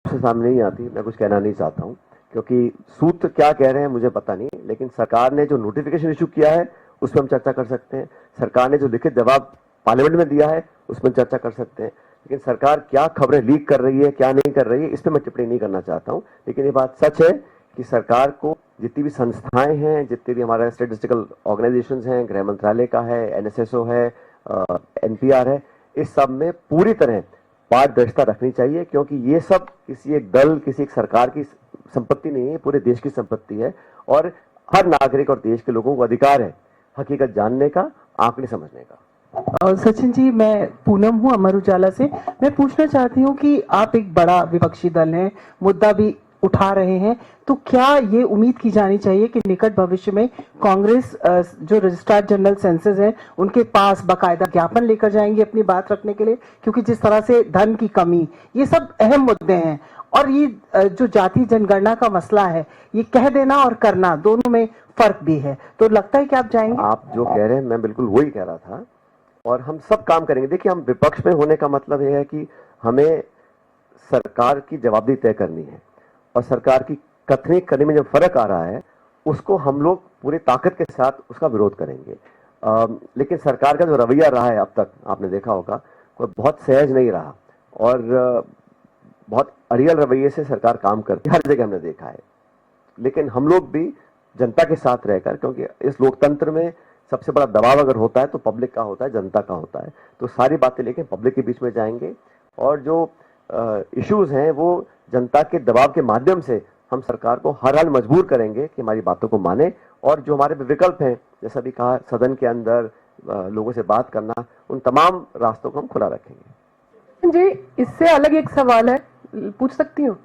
से सामने नहीं आती, मैं कुछ कहना नहीं चाहता हूं, क्योंकि सूत्र क्या कह रहे हैं मुझे पता नहीं, लेकिन सरकार ने जो नोटिफिकेशन इशू किया है उस पर हम चर्चा कर सकते हैं। सरकार ने जो लिखित जवाब पार्लियामेंट में दिया है उस पर चर्चा कर सकते हैं। लेकिन सरकार क्या खबरें लीक कर रही है, क्या नहीं कर रही है, इस पर मैं टिप्पणी नहीं करना चाहता हूं। लेकिन ये बात सच है कि सरकार को जितनी भी संस्थाएं हैं, जितने भी हमारे स्टेटिस्टिकल ऑर्गेनाइजेशंस हैं, गृह मंत्रालय का है, एनएसएसओ है, एनपीआर है, इस सब में पूरी तरह पारदर्शिता रखनी चाहिए, क्योंकि ये सब किसी एक दल, किसी एक सरकार की संपत्ति नहीं है, पूरे देश की संपत्ति है। और हर नागरिक और देश के लोगों को अधिकार है हकीकत जानने का, आंकड़े समझने का। सचिन जी, मैं पूनम हूं अमर उजाला से। मैं पूछना चाहती हूं कि आप एक बड़ा विपक्षी दल हैं, मुद्दा भी उठा रहे हैं, तो क्या ये उम्मीद की जानी चाहिए कि निकट भविष्य में कांग्रेस जो रजिस्ट्रार जनरल सेंसस हैं उनके पास बाकायदा ज्ञापन लेकर जाएंगे अपनी बात रखने के लिए? क्योंकि जिस तरह से धन की कमी, ये सब अहम मुद्दे हैं, और ये जो जाति जनगणना का मसला है, ये कह देना और करना दोनों में फर्क भी है, तो लगता है कि आप जाएंगे? आप जो कह रहे हैं मैं बिल्कुल वही कह रहा था, और हम सब काम करेंगे। देखिए, हम विपक्ष में होने का मतलब यह है कि हमें सरकार की जवाबदेही तय करनी है, और सरकार की कथनी करने में जब फर्क आ रहा है उसको हम लोग पूरी ताकत के साथ उसका विरोध करेंगे। लेकिन सरकार का जो रवैया रहा है अब तक, आपने देखा होगा, कोई बहुत सहज नहीं रहा, और बहुत अड़ियल रवैये से सरकार काम करती है, हर जगह हमने देखा है। लेकिन हम लोग भी जनता के साथ रहकर, क्योंकि इस लोकतंत्र में सबसे बड़ा दबाव अगर होता है तो पब्लिक का होता है, जनता का होता है, तो सारी बातें लेके पब्लिक के बीच में जाएंगे, और जो इश्यूज हैं वो जनता के दबाव के माध्यम से हम सरकार को हर हाल मजबूर करेंगे कि हमारी बातों को माने, और जो हमारे विकल्प हैं, जैसा भी कहा, सदन के अंदर लोगों से बात करना, उन तमाम रास्तों को हम खुला रखेंगे। जी, इससे अलग एक सवाल है, पूछ सकती हूँ?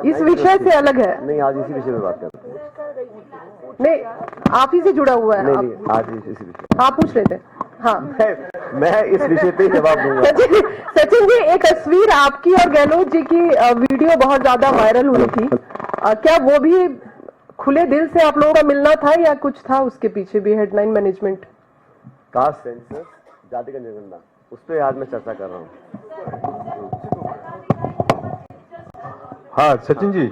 इस विषय से अलग है। नहीं, आज इसी विषय में बात करते हैं। नहीं, आप ही से जुड़ा हुआ है। नहीं, आज इसी विषय। आप पूछ लेते हैं। हाँ, मैं इस विषय पे जवाब दूंगा। सचिन जी, एक तस्वीर आपकी और गहलोत जी की वीडियो बहुत ज्यादा वायरल हुई थी, क्या वो भी खुले दिल से आप लोगों का मिलना था या कुछ था उसके पीछे भी? हेडलाइन मैनेजमेंट, कास्ट सेंसस, जाति का जनगणना, उस पर आज मैं चर्चा कर रहा हूँ। हाँ सचिन जी,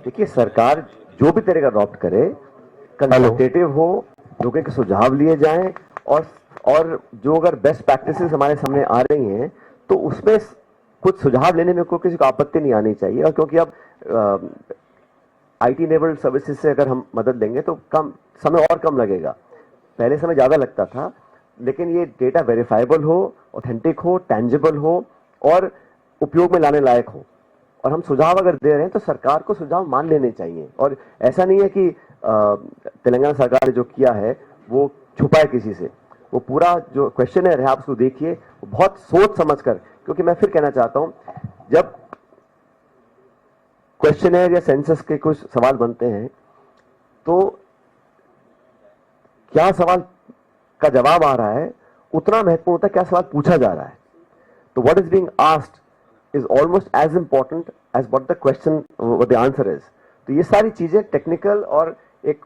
देखिए, सरकार जो भी तरीका अडॉप्ट करे, कंसल्टेटिव हो, लोगों के सुझाव लिए जाएं, और जो अगर बेस्ट प्रैक्टिसेस हमारे सामने आ रही हैं तो उसमें कुछ सुझाव लेने में कोई किसी को आपत्ति नहीं आनी चाहिए। और क्योंकि अब आईटी इनेबल्ड सर्विसेज से अगर हम मदद लेंगे तो कम समय और कम लगेगा, पहले समय ज्यादा लगता था, लेकिन ये डेटा वेरीफाइबल हो, ऑथेंटिक हो, टेंजिबल हो, और उपयोग में लाने लायक हो। और हम सुझाव अगर दे रहे हैं तो सरकार को सुझाव मान लेने चाहिए, और ऐसा नहीं है कि तेलंगाना सरकार ने जो किया है वो छुपाए किसी से। वो पूरा जो क्वेश्चनर है आप उसको देखिए, वो बहुत सोच समझ कर, क्योंकि मैं फिर कहना चाहता हूं, जब क्वेश्चनर या सेंसस के कुछ सवाल बनते हैं तो क्या सवाल का जवाब आ रहा है उतना महत्वपूर्ण होता है क्या सवाल पूछा जा रहा है। तो what is being asked is almost as important as what the question, what the answer is. तो ये सारी चीजें टेक्निकल और एक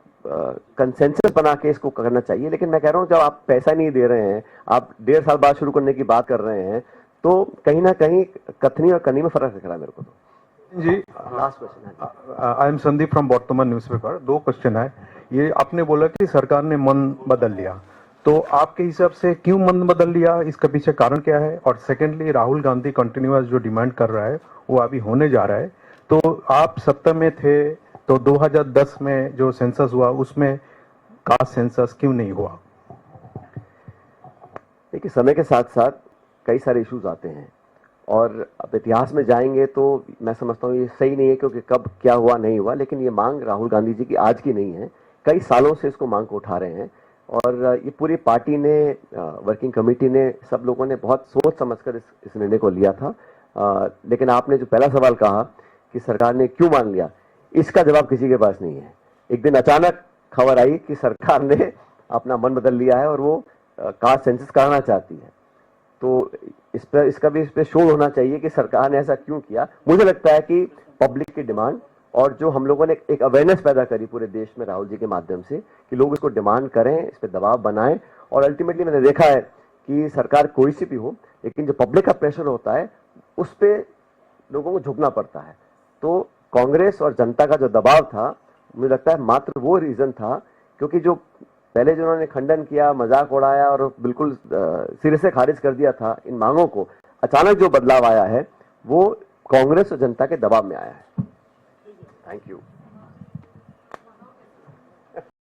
कंसेंसस बना के इसको करना चाहिए। लेकिन मैं कह रहा हूँ, जब आप पैसा नहीं दे रहे हैं, आप 1.5 साल बाद शुरू करने की बात कर रहे हैं, तो कहीं ना कहीं कथनी और कनी में फर्क दिख रहा है मेरे को। तो जी, last question, I am Sandeep from Vartman newspaper. 2 question है। ये आपने बोला कि सरकार ने मन बदल लिया, तो आपके हिसाब से क्यों मन बदल लिया, इसके पीछे कारण क्या है? और सेकेंडली, राहुल गांधी कंटिन्यूअस जो डिमांड कर रहा है वो अभी होने जा रहा है, तो आप सत्ता में थे तो 2010 में जो सेंसस हुआ उसमें कास्ट सेंसस क्यों नहीं हुआ? देखिए, समय के साथ साथ कई सारे इश्यूज आते हैं, और अब इतिहास में जाएंगे तो मैं समझता हूँ ये सही नहीं है, क्योंकि कब क्या हुआ नहीं हुआ। लेकिन ये मांग राहुल गांधी जी की आज की नहीं है, कई सालों से इसको मांग को उठा रहे हैं, और ये पूरी पार्टी ने, वर्किंग कमेटी ने, सब लोगों ने बहुत सोच समझकर इस निर्णय को लिया था। लेकिन आपने जो पहला सवाल कहा कि सरकार ने क्यों मान लिया, इसका जवाब किसी के पास नहीं है। एक दिन अचानक खबर आई कि सरकार ने अपना मन बदल लिया है और वो कास्ट सेंसस कराना चाहती है, तो इस पर शोध होना चाहिए कि सरकार ने ऐसा क्यों किया। मुझे लगता है कि पब्लिक की डिमांड और जो हम लोगों ने एक अवेयरनेस पैदा करी पूरे देश में राहुल जी के माध्यम से कि लोग इसको डिमांड करें, इस पर दबाव बनाएं। और अल्टीमेटली मैंने देखा है कि सरकार कोई सी भी हो, लेकिन जो पब्लिक का प्रेशर होता है उस पर लोगों को झुकना पड़ता है। तो कांग्रेस और जनता का जो दबाव था, मुझे लगता है मात्र वो रीजन था, क्योंकि जो पहले जिन्होंने खंडन किया, मजाक उड़ाया और बिल्कुल सिरे से खारिज कर दिया था इन मांगों को, अचानक जो बदलाव आया है वो कांग्रेस और जनता के दबाव में आया है। Thank you.